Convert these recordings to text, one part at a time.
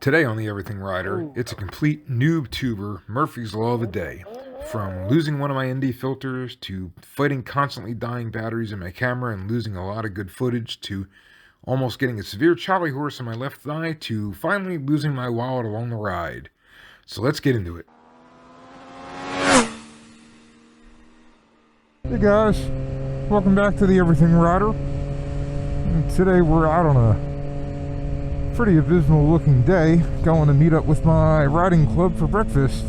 Today on the Everything Rider, it's a complete noob tuber Murphy's Law of the Day. From losing one of my ND filters, to fighting constantly dying batteries in my camera and losing a lot of good footage, to almost getting a severe Charlie horse in my left thigh, to finally losing my wallet along the ride. So let's get into it. Hey guys, welcome back to the Everything Rider. And today we're out on a pretty abysmal looking day, going to meet up with my riding club for breakfast.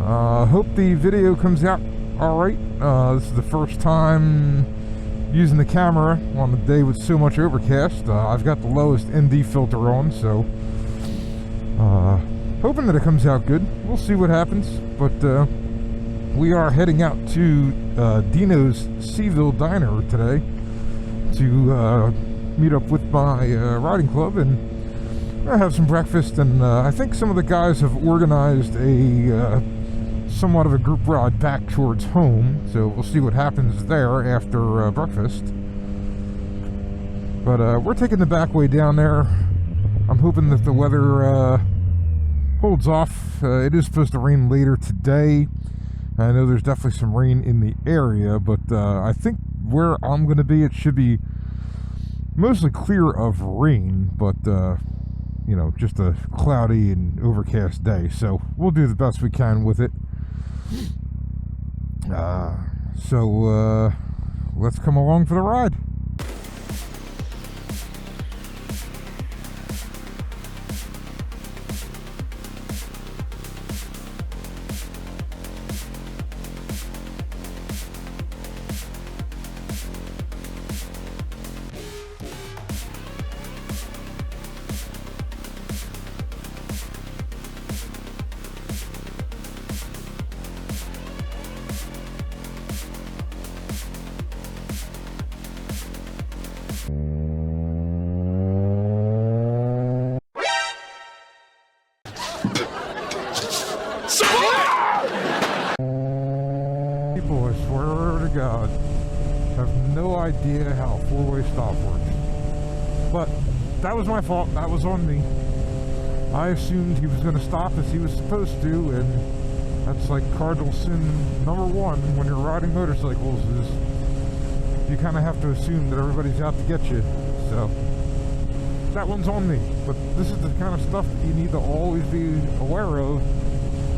Hope the video comes out alright. This is the first time using the camera on a day with so much overcast. I've got the lowest ND filter on, so hoping that it comes out good. We'll see what happens, but we are heading out to Dino's Seaville Diner today to meet up with my riding club and have some breakfast. And I think some of the guys have organized a somewhat of a group ride back towards home, so we'll see what happens there after breakfast. But we're taking the back way down there. I'm hoping that the weather holds off. It is supposed to rain later today. I know there's definitely some rain in the area, but I think where I'm going to be, it should be mostly clear of rain, but you know, just a cloudy and overcast day, so we'll do the best we can with it. So let's come along for the ride. People, I swear to God, have no idea how four-way stop works. But that was my fault. That was on me. I assumed he was going to stop as he was supposed to, and that's like cardinal sin number one when you're riding motorcycles, is you kind of have to assume that everybody's out to get you. So that one's on me. But this is the kind of stuff that you need to always be aware of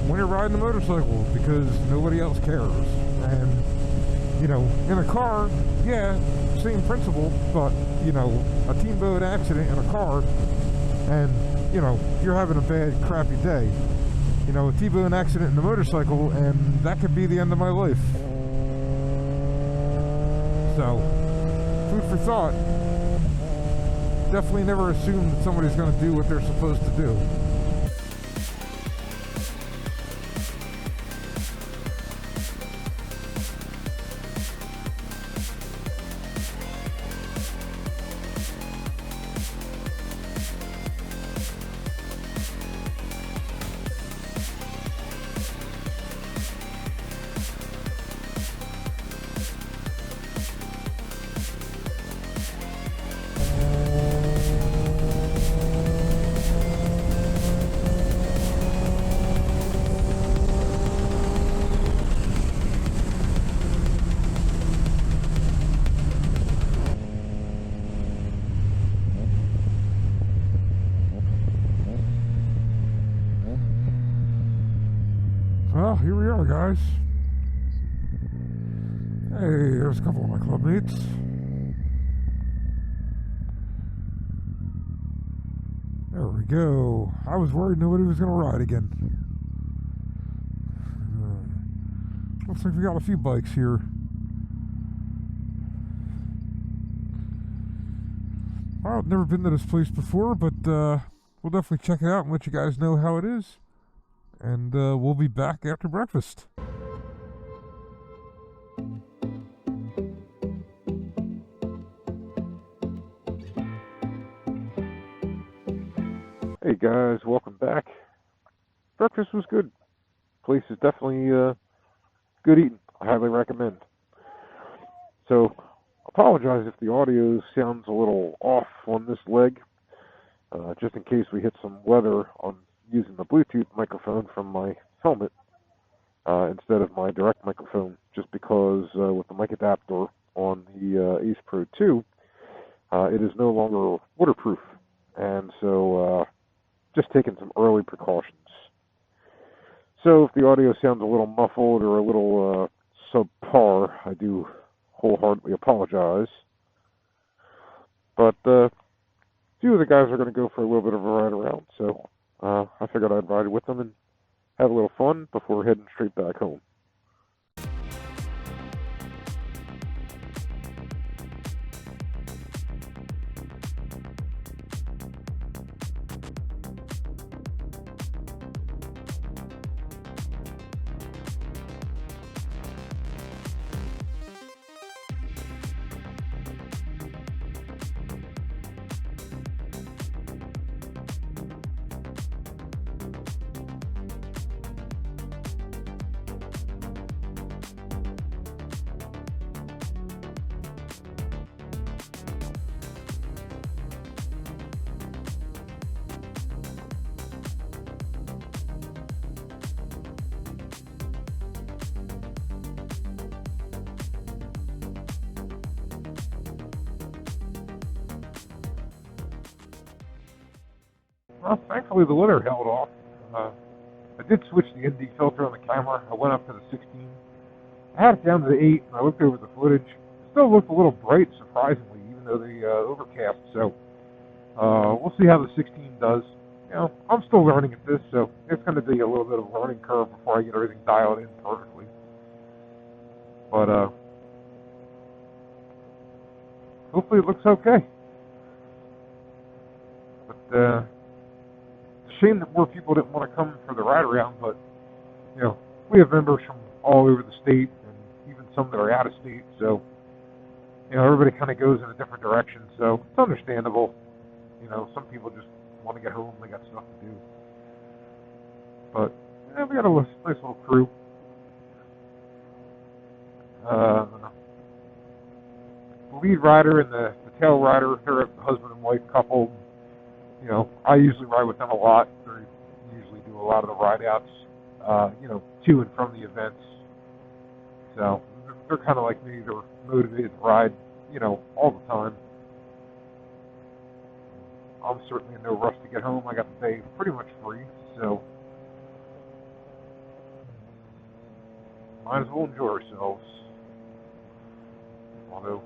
when you're riding a motorcycle, because nobody else cares. And you know, in a car, yeah, same principle, but you know, a teamboat accident in a car, and you know, you're having a bad, crappy day. You know, a T-bone accident in a motorcycle, and that could be the end of my life. So, food for thought. Definitely never assume that somebody's going to do what they're supposed to do. Well, here we are, guys. Hey, there's a couple of my club mates. There we go. I was worried nobody was going to ride again. Looks like we got a few bikes here. I've never been to this place before, but we'll definitely check it out and let you guys know how it is. And we'll be back after breakfast. Hey guys, welcome back. Breakfast was good. Place is definitely good eating. I highly recommend. So, apologize if the audio sounds a little off on this leg. just in case we hit some weather on using the Bluetooth microphone from my helmet instead of my direct microphone, just because with the mic adapter on the Ace Pro 2, it is no longer waterproof, and so just taking some early precautions. So if the audio sounds a little muffled or a little subpar, I do wholeheartedly apologize. But a few of the guys are going to go for a little bit of a ride around, so I figured I'd ride with them and have a little fun before heading straight back home. Well, thankfully the litter held off. I did switch the ND filter on the camera. I went up to the 16. I had it down to the 8, and I looked over the footage. It still looked a little bright, surprisingly, even though the overcast. So we'll see how the 16 does. You know, I'm still learning at this, so it's going to be a little bit of a learning curve before I get everything dialed in perfectly. But hopefully it looks okay. But shame that more people didn't want to come for the ride around, but you know, we have members from all over the state and even some that are out of state, so you know, everybody kind of goes in a different direction, so it's understandable. You know, some people just want to get home, they got stuff to do. But yeah, we got a nice little crew. The lead rider and the tail rider, they're a husband and wife couple. You know, I usually ride with them a lot. They usually do a lot of the ride outs, you know, to and from the events. So they're kind of like me. They're motivated to ride, you know, all the time. I'm certainly in no rush to get home. I got the day pretty much free, so might as well enjoy ourselves. Although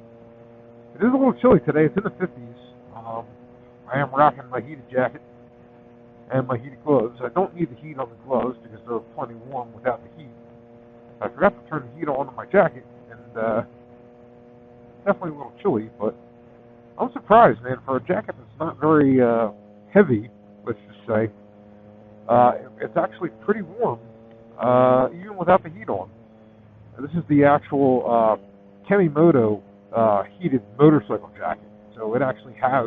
it is a little chilly today. It's in the 50s. I am rocking my heated jacket and my heated gloves. I don't need the heat on the gloves because they're plenty warm without the heat. I forgot to turn the heat on my jacket, and definitely a little chilly, but I'm surprised, man, for a jacket that's not very heavy, let's just say. It's actually pretty warm, even without the heat on. This is the actual Kemimoto heated motorcycle jacket, so it actually has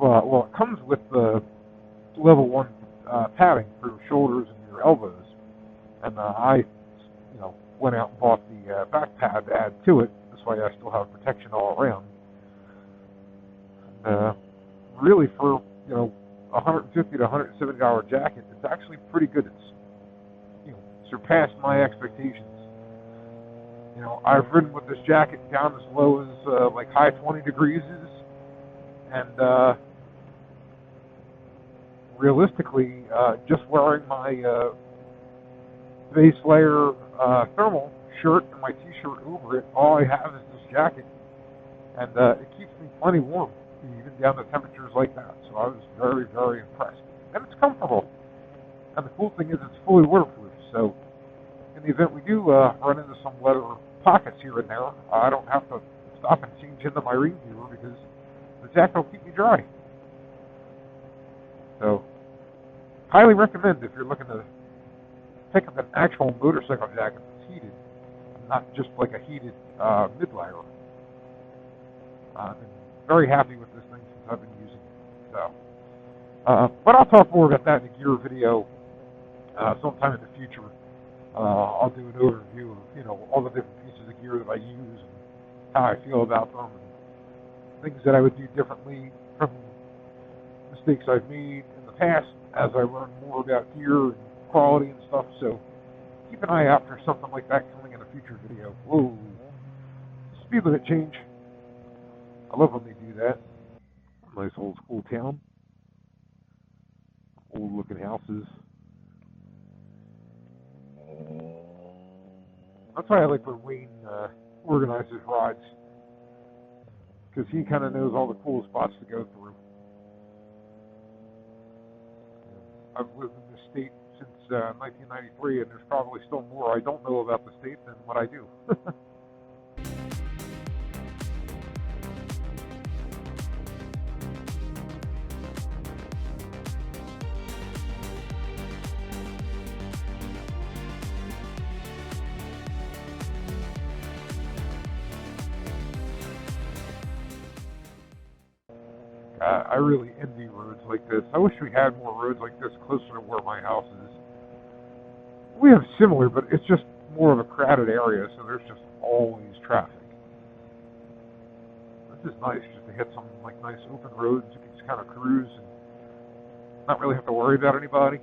well, it comes with the level 1 padding for your shoulders and your elbows. And I, you know, went out and bought the back pad to add to it. This way I still have protection all around. And, really, for, you know, $150 to $170 jacket, it's actually pretty good. It's, you know, surpassed my expectations. You know, I've ridden with this jacket down as low as like high 20 degrees, and realistically, just wearing my base layer thermal shirt and my t-shirt over it, all I have is this jacket, and it keeps me plenty warm, even down to temperatures like that. So I was very, very impressed. And it's comfortable. And the cool thing is it's fully waterproof, so in the event we do run into some weather pockets here and there, I don't have to stop and change into my rain gear because the jacket will keep me dry. So, highly recommend if you're looking to pick up an actual motorcycle jacket that's heated, not just like a heated mid-layer. I've been very happy with this thing since I've been using it. So, but I'll talk more about that in a gear video sometime in the future. I'll do an overview of, you know, all the different pieces of gear that I use and how I feel about them and things that I would do differently from mistakes I've made in the past as I learn more about gear and quality and stuff. So keep an eye out for something like that coming in a future video. Whoa, speed limit change. I love when they do that. Nice old school town. Old looking houses. That's why I like when Wayne organizes rides, because he kind of knows all the cool spots to go through. I've lived in this state since 1993, and there's probably still more I don't know about the state than what I do. I really envy roads like this. I wish we had more roads like this closer to where my house is. We have similar, but it's just more of a crowded area, so there's just always traffic. This is nice, just to hit some like nice open roads. You can just kind of cruise and not really have to worry about anybody.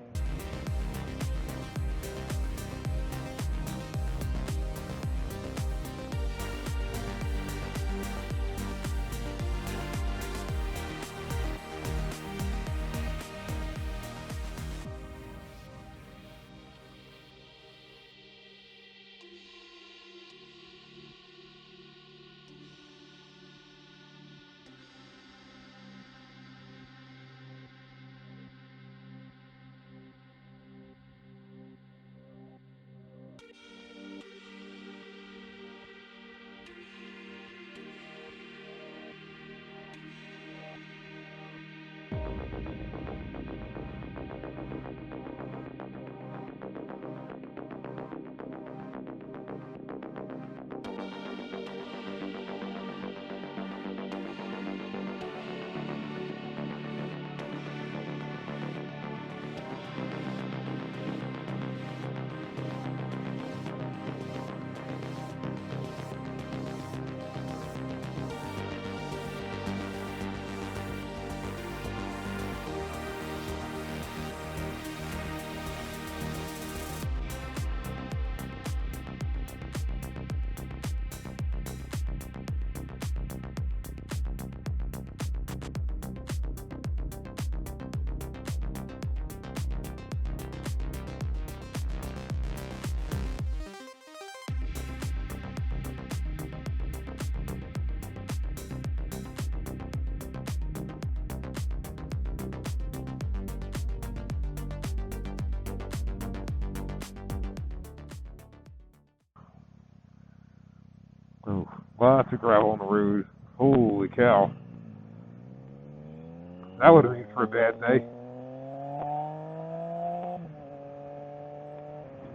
Oh, lots of gravel on the road. Holy cow. That would have made for a bad day.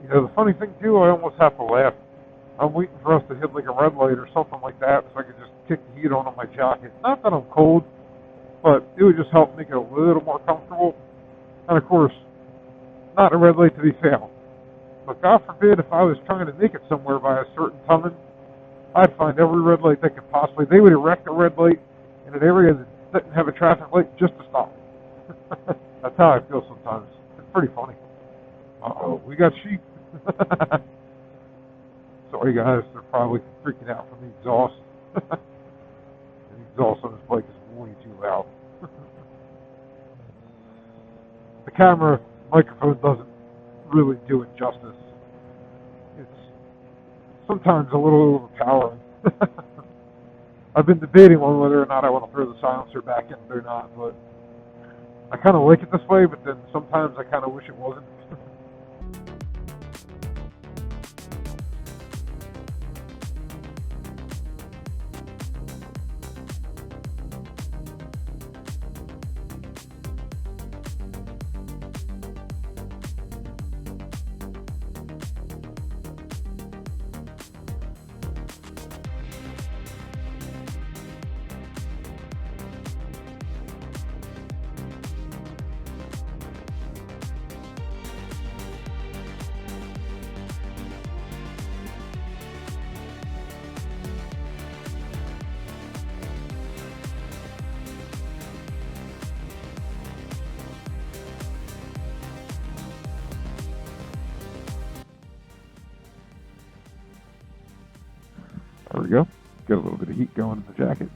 You know, the funny thing too, I almost have to laugh. I'm waiting for us to hit like a red light or something like that so I can just kick the heat on my jacket. Not that I'm cold, but it would just help make it a little more comfortable. And of course, not a red light to be found. But God forbid if I was trying to make it somewhere by a certain timing, I'd find every red light they could possibly. They would erect a red light in an area that didn't have a traffic light just to stop me. That's how I feel sometimes. It's pretty funny. Uh-oh, we got sheep. Sorry guys, they're probably freaking out from the exhaust. The exhaust on this bike is way too loud. The camera microphone doesn't really do it justice. It's sometimes a little overpowering. I've been debating on whether or not I want to throw the silencer back in or not, but I kind of like it this way, but then sometimes I kind of wish it wasn't. we go. Get a little bit of heat going in the jacket.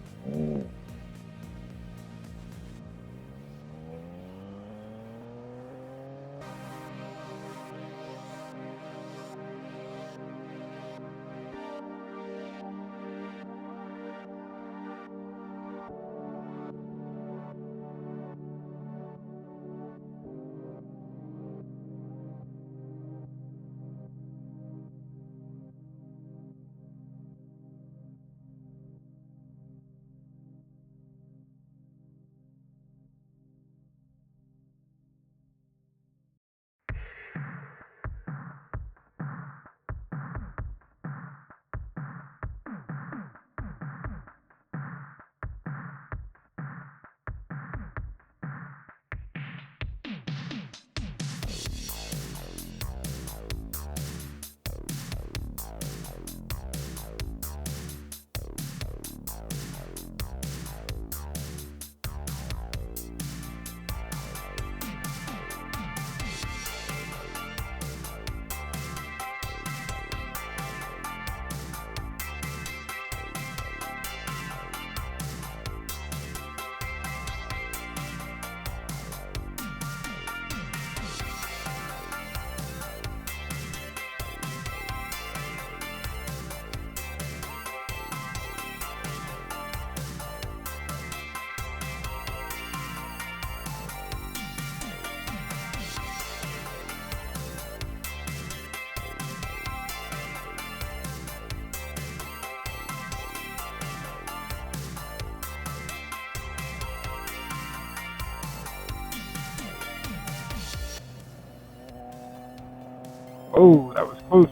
Oh, that was close.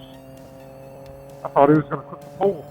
I thought he was going to clip the pole.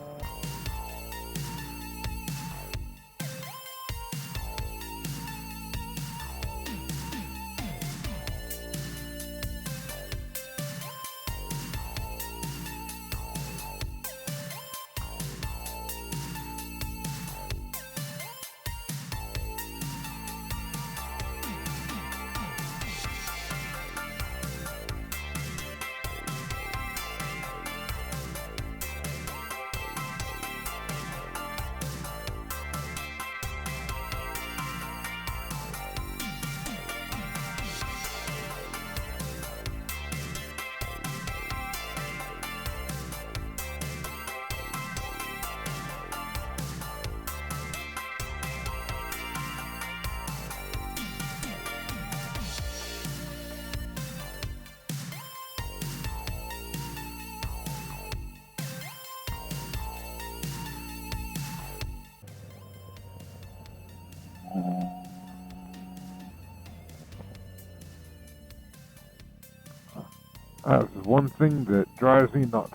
This is one thing that drives me nuts.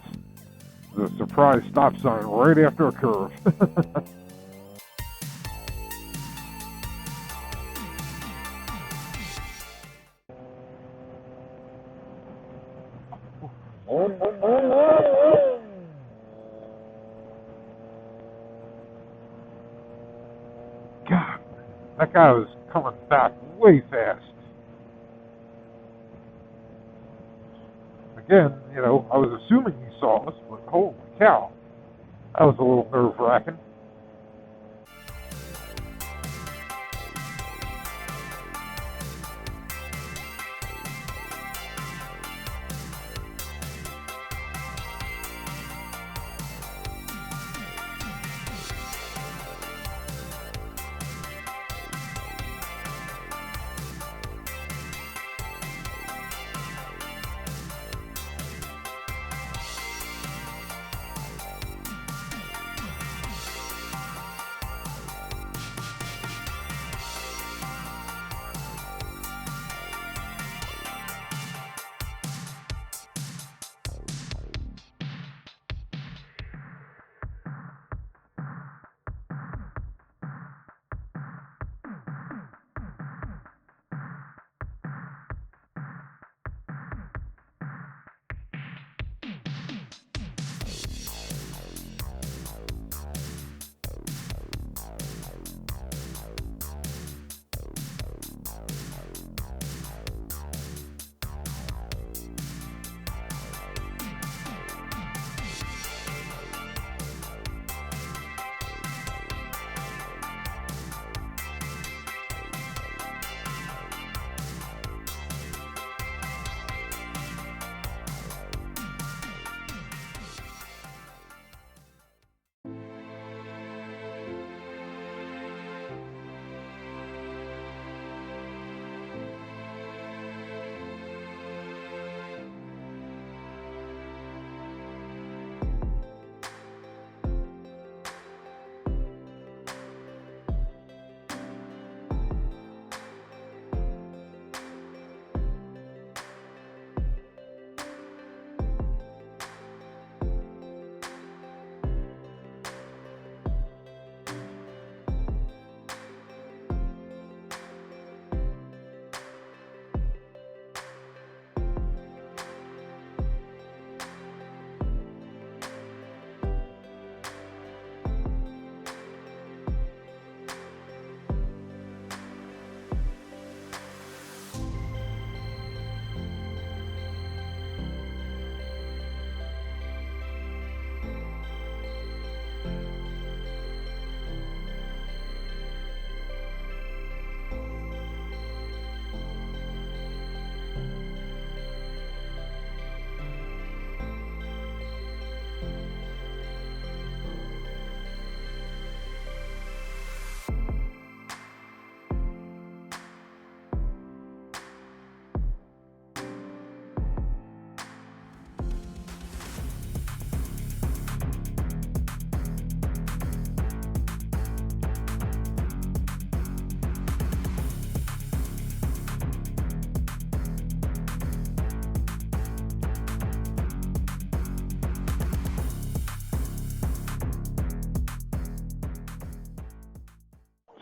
The surprise stop sign right after a curve. God, that guy was coming back way fast. Again, I was assuming he saw us, but holy cow, that was a little nerve-wracking.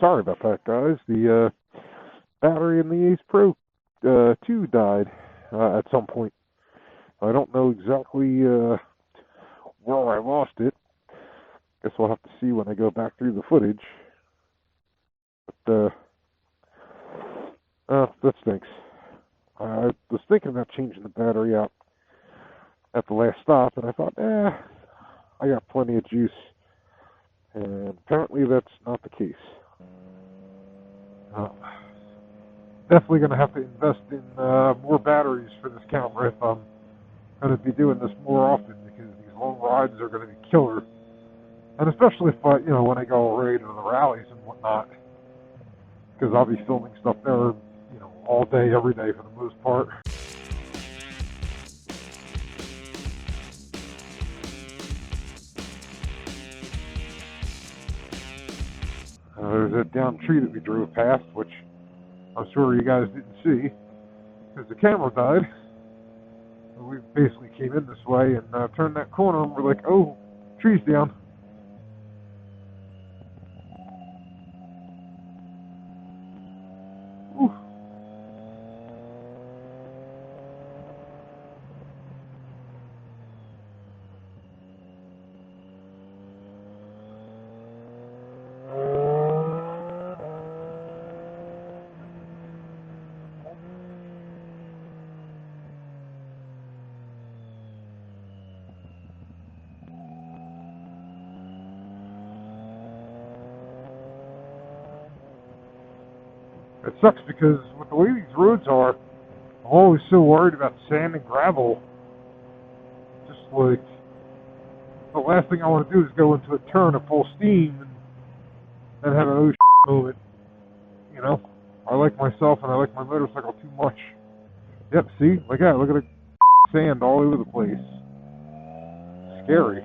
sorry about that, guys. The battery in the Ace Pro 2 died at some point. I don't know exactly where I lost it. Guess we'll have to see when I go back through the footage. But, that stinks. I was thinking about changing the battery out at the last stop, and I thought, I got plenty of juice. And apparently that's not the case. Definitely going to have to invest in more batteries for this camera if I'm going to be doing this more often, because these long rides are going to be killer. And especially if I, when I go away to the rallies and whatnot, because I'll be filming stuff there, all day, every day for the most part. There's that downed tree that we drove past, which I'm sure you guys didn't see, because the camera died. We basically came in this way and turned that corner, and we're like, oh, tree's down. Ooh. It sucks because with the way these roads are, I'm always so worried about sand and gravel. Just like, the last thing I want to do is go into a turn at full steam and have an oh shit moment. I like myself and I like my motorcycle too much. Yep, see? Look at the sand all over the place. Scary.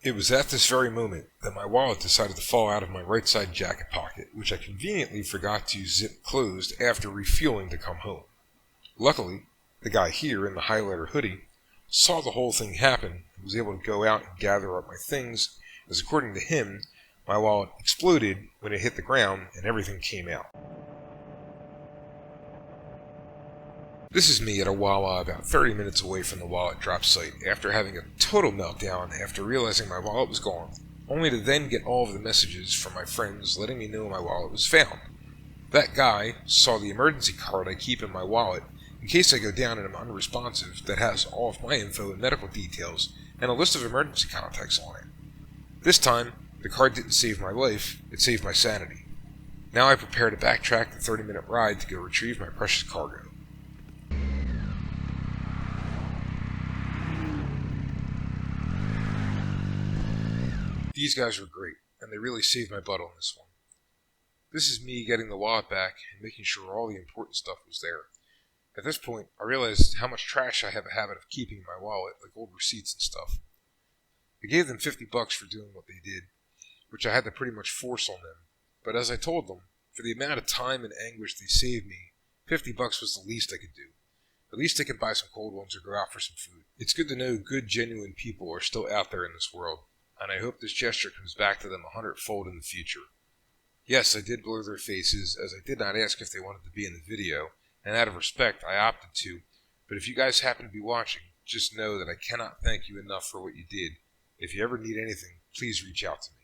It was at this very moment that my wallet decided to fall out of my right side jacket pocket, which I conveniently forgot to zip closed after refueling to come home. Luckily, the guy here in the highlighter hoodie saw the whole thing happen and was able to go out and gather up my things, as according to him, my wallet exploded when it hit the ground and everything came out. This is me at a Wawa about 30 minutes away from the wallet drop site after having a total meltdown after realizing my wallet was gone, only to then get all of the messages from my friends letting me know my wallet was found. That guy saw the emergency card I keep in my wallet in case I go down and I'm unresponsive that has all of my info and medical details and a list of emergency contacts on it. This time, the card didn't save my life, it saved my sanity. Now I prepare to backtrack the 30-minute ride to go retrieve my precious cargo. These guys were great, and they really saved my butt on this one. This is me getting the wallet back and making sure all the important stuff was there. At this point, I realized how much trash I have a habit of keeping in my wallet, like old receipts and stuff. I gave them $50 for doing what they did, which I had to pretty much force on them. But as I told them, for the amount of time and anguish they saved me, $50 was the least I could do. At least I could buy some cold ones or go out for some food. It's good to know good, genuine people are still out there in this world, and I hope this gesture comes back to them 100-fold in the future. Yes, I did blur their faces, as I did not ask if they wanted to be in the video, and out of respect, I opted to. But if you guys happen to be watching, just know that I cannot thank you enough for what you did. If you ever need anything, please reach out to me.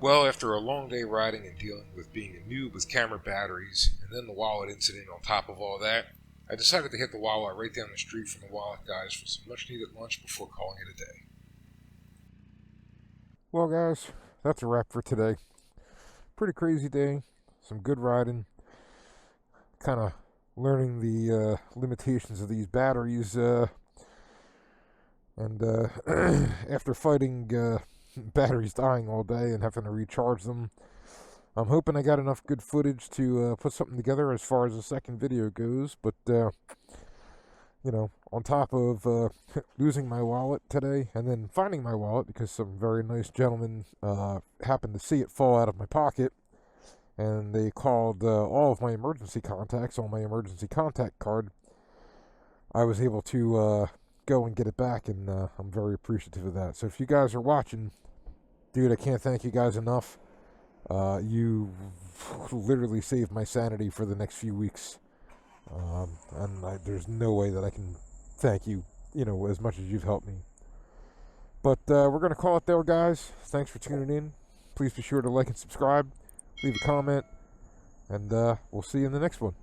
Well, after a long day riding and dealing with being a noob with camera batteries, and then the wallet incident on top of all that, I decided to hit the Wawa right down the street from the wallet guys for some much needed lunch before calling it a day. Well, guys, that's a wrap for today. Pretty crazy day. Some good riding. Kind of learning the limitations of these batteries. And after fighting batteries dying all day and having to recharge them, I'm hoping I got enough good footage to put something together as far as the second video goes. But, you know, on top of losing my wallet today and then finding my wallet because some very nice gentlemen happened to see it fall out of my pocket, and they called all of my emergency contacts on my emergency contact card, I was able to go and get it back, and I'm very appreciative of that. So if you guys are watching, dude, I can't thank you guys enough. You literally saved my sanity for the next few weeks. And there's no way that I can thank you, you know, as much as you've helped me. But we're going to call it there, guys. Thanks for tuning in. Please be sure to like and subscribe, leave a comment, and we'll see you in the next one.